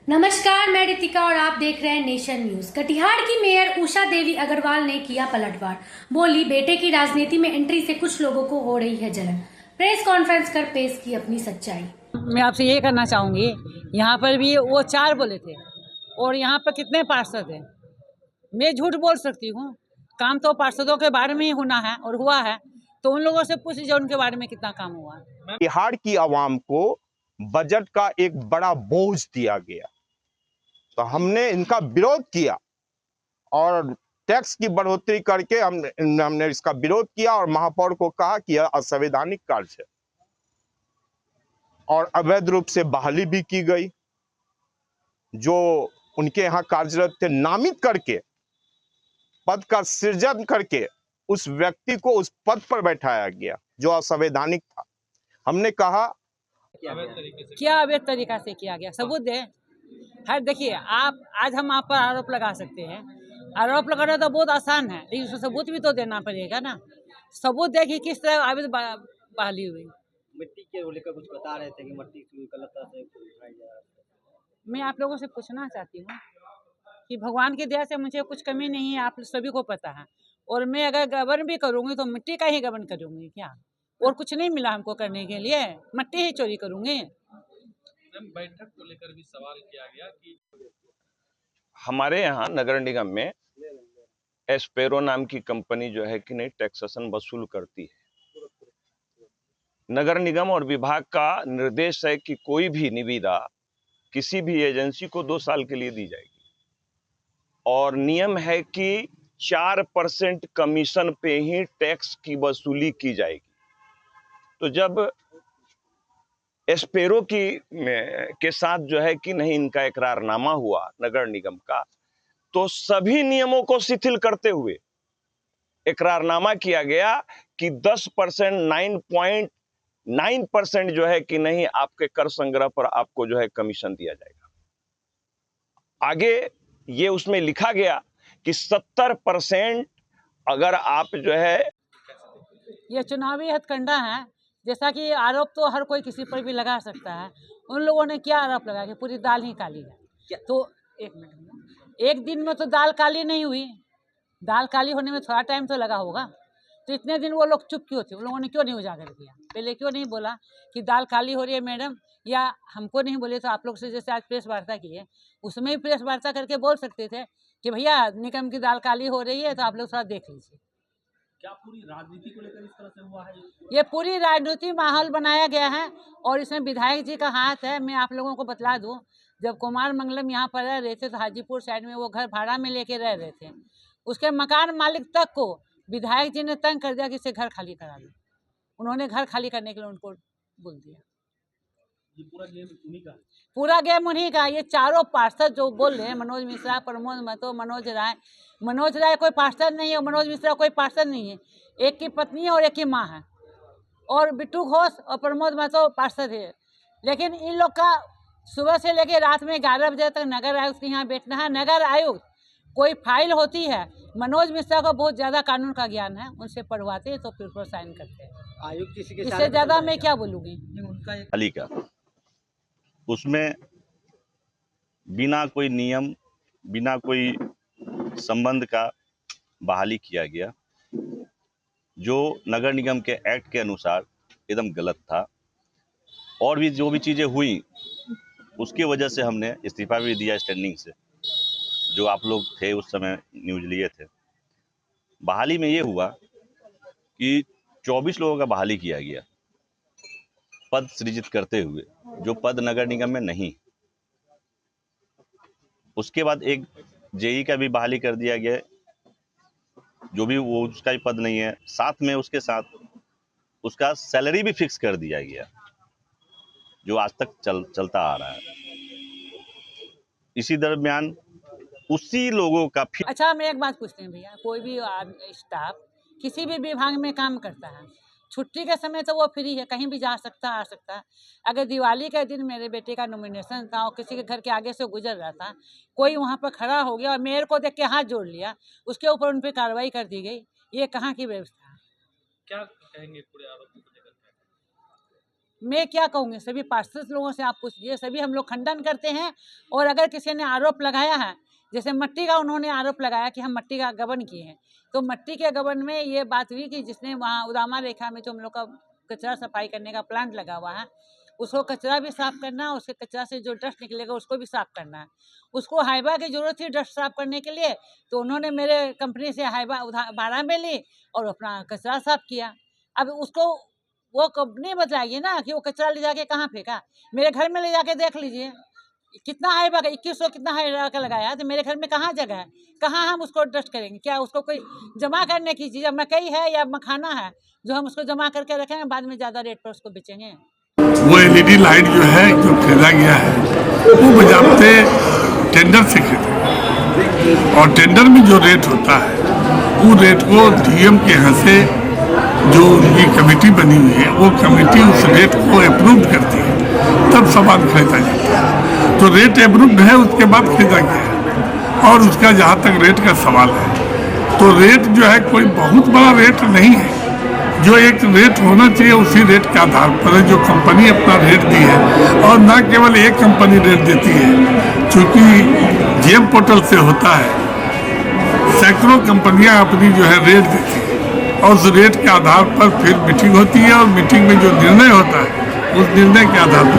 नमस्कार, मैं रितिका और आप देख रहे हैं नेशन न्यूज। कटिहार की मेयर उषा देवी अग्रवाल ने किया पलटवार। बोली, बेटे की राजनीति में एंट्री से कुछ लोगों को हो रही है जलन। प्रेस कॉन्फ्रेंस कर पेश की अपनी सच्चाई। मैं आपसे ये करना चाहूँगी, यहाँ पर भी वो 4 बोले थे और यहाँ पर कितने पार्षद हैं। मैं झूठ बोल सकती हूँ, काम तो पार्षदों के बारे में ही होना है और हुआ है, तो उन लोगों से पूछ लीजिए उनके बारे में कितना काम हुआ है। बिहार की आवाम को बजट का एक बड़ा बोझ दिया गया, तो हमने इनका विरोध किया और टैक्स की बढ़ोतरी करके हमने इसका विरोध किया और महापौर को कहा कि यह असंवैधानिक कार्य है और अवैध रूप से बहाली भी की गई। जो उनके यहाँ कार्यरत थे, नामित करके पद का सृजन करके उस व्यक्ति को उस पद पर बैठाया गया जो असंवैधानिक था। हमने कहा क्या अवैध तरीका से किया गया, सबूत दे। हर देखिए, आप आज हम आप पर आरोप लगा सकते हैं, आरोप लगाना तो बहुत आसान है, लेकिन उसको सबूत भी तो देना पड़ेगा ना। सबूत दे कि किस तरह अवैध बहाली हुई। मिट्टी के लेकर कुछ बता रहे थे कि मिट्टी गलत तरह से उठाई जा रहा है। मैं आप लोगों से पूछना चाहती हूँ कि भगवान की दया से मुझे कुछ कमी नहीं है, आप सभी को पता है। और मैं अगर गबन भी करूँगी तो मिट्टी का ही गबन करूँगी क्या, और कुछ नहीं मिला हमको करने के लिए, मिट्टी ही चोरी करूँगी। बैठक को लेकर भी सवाल किया गया कि हमारे यहाँ नगर निगम में एस्पेरो नाम की कंपनी जो है कि नहीं टैक्सेशन वसूल करती है। नगर निगम और विभाग का निर्देश है कि कोई भी निविदा किसी भी एजेंसी को 2 साल के लिए दी जाएगी और नियम है कि 4% कमीशन पे ही टैक्स की वसूली की जाएगी। तो जब एस्पेरो के साथ जो है कि नहीं इनका इकरारनामा हुआ नगर निगम का, तो सभी नियमों को शिथिल करते हुए इकरारनामा किया गया कि 10% 9.9% जो है कि नहीं आपके कर संग्रह पर आपको जो है कमीशन दिया जाएगा। आगे ये उसमें लिखा गया कि 70% अगर आप जो है, ये चुनावी हथकंडा है। जैसा कि आरोप तो हर कोई किसी पर भी लगा सकता है। उन लोगों ने क्या आरोप लगाया कि पूरी दाल ही काली है। तो एक मिनट, एक दिन में तो दाल काली नहीं हुई, दाल काली होने में थोड़ा टाइम तो लगा होगा। तो इतने दिन वो लोग चुप क्यों थे, उन लोगों ने क्यों नहीं उजागर किया, पहले क्यों नहीं बोला कि दाल काली हो रही है मैडम, या हमको नहीं बोले तो आप लोग से जैसे आज प्रेस वार्ता की है उसमें भी प्रेस वार्ता करके बोल सकते थे कि भैया निगम की दाल काली हो रही है तो आप लोग थोड़ा देख लीजिए। क्या पूरी राजनीति को लेकर इस तरह से हुआ है? ये पूरी राजनीति माहौल बनाया गया है और इसमें विधायक जी का हाथ है। मैं आप लोगों को बतला दूं, जब कुमार मंगलम यहाँ पर रह रहे थे तो हाजीपुर साइड में वो घर भाड़ा में लेके रह रहे थे, उसके मकान मालिक तक को विधायक जी ने तंग कर दिया कि इसे घर खाली करा लो। उन्होंने घर खाली करने के लिए उनको बोल दिया। ये पूरा गेम उन्हीं का है। पूरा गेम उन्हीं का। ये चारों पार्षद जो बोल रहे हैं, मनोज मिश्रा, प्रमोद महतो, मनोज राय कोई पार्षद नहीं है, मनोज मिश्रा कोई पार्षद नहीं है। एक की पत्नी है और एक की माँ है, और बिट्टू घोष और प्रमोद महतो पार्षद है। लेकिन इन लोग का सुबह से लेकर रात में 11 बजे तक नगर आयुक्त के यहाँ बैठना है। नगर आयुक्त कोई फाइल होती है, मनोज मिश्रा को बहुत ज़्यादा कानून का ज्ञान है, उनसे पढ़वाते हैं तो फिर उसको साइन करते हैं। आयुक्त किसी के इससे ज़्यादा मैं क्या बोलूँगी। अली का उसमें बिना कोई नियम, बिना कोई संबंध का बहाली किया गया, जो नगर निगम के एक्ट के अनुसार एकदम गलत था। और भी जो भी चीज़ें हुई उसकी वजह से हमने इस्तीफा भी दिया स्टैंडिंग से। जो आप लोग थे उस समय न्यूज़ लिए थे। बहाली में ये हुआ कि 24 लोगों का बहाली किया गया पद सृजित करते हुए, जो पद नगर निगम में नहीं। उसके बाद एक जेई का भी बहाली कर दिया गया, जो भी वो उसका भी पद नहीं है। साथ में उसके साथ उसका सैलरी भी फिक्स कर दिया गया, जो आज तक चलता आ रहा है। इसी दरमियान उसी लोगों का फिर। अच्छा, मैं एक बात पूछते हैं भैया, कोई भी स्टाफ किसी भी विभाग में काम करता है, छुट्टी के समय तो वो फ्री है, कहीं भी जा सकता आ सकता है। अगर दिवाली के दिन मेरे बेटे का नॉमिनेशन था और किसी के घर के आगे से गुजर रहा था, कोई वहाँ पर खड़ा हो गया और मेयर को देख के हाथ जोड़ लिया, उसके ऊपर उन पर कार्रवाई कर दी गई। ये कहाँ की व्यवस्था है? क्या कहेंगे पूरे आरोपों को लेकर? मैं क्या कहूँगी, सभी पार्षद लोगों से आप पूछिए, सभी हम लोग खंडन करते हैं। और अगर किसी ने आरोप लगाया है, जैसे मट्टी का उन्होंने आरोप लगाया कि हम मट्टी का गबन किए हैं, तो मट्टी के गबन में ये बात हुई कि जिसने वहाँ उदामा रेखा में जो हम लोग का कचरा सफाई करने का प्लांट लगा हुआ है, उसको कचरा भी साफ करना है, उसके कचरा से जो डस्ट निकलेगा उसको भी साफ करना है। उसको हाइबा की जरूरत थी डस्ट साफ करने के लिए, तो उन्होंने मेरे कंपनी से हाइबा भाड़ा में ली और अपना कचरा साफ किया। अब उसको वो कंपनी बताएगी ना कि वो कचरा ले जाके कहाँ फेंका। मेरे घर में ले जाके देख लीजिए कितना हाइबा का 2100 कितना हाइबा का लगाया, तो मेरे घर में कहाँ जगह है, कहाँ हम उसको डस्ट करेंगे। क्या उसको कोई जमा करने की चीज़, मकई है या मखाना है जो हम उसको जमा करके रखेंगे, बाद में ज़्यादा रेट पर उसको बेचेंगे। वो एलईडी लाइट जो है जो खरीदा गया है वो बजाते टेंडर से खरीदा, और टेंडर में जो रेट होता है वो रेट को डीएम के यहाँ से जो उनकी कमेटी बनी हुई है वो कमेटी उस रेट को अप्रूव करती है, तब सामान खरीदा जाता है। तो रेट अप्रूव्ड है उसके बाद खरीदा गया है। और उसका जहाँ तक रेट का सवाल है, तो रेट जो है कोई बहुत बड़ा रेट नहीं है। जो एक रेट होना चाहिए उसी रेट के आधार पर है जो कंपनी अपना रेट दी है, और न केवल एक कंपनी रेट देती है, चूँकि जीएम पोर्टल से होता है, सैकड़ों कंपनियां अपनी जो है रेट देती है, और उस रेट के आधार पर फिर मीटिंग होती है, और मीटिंग में जो निर्णय होता है उस निर्णय के आधार पर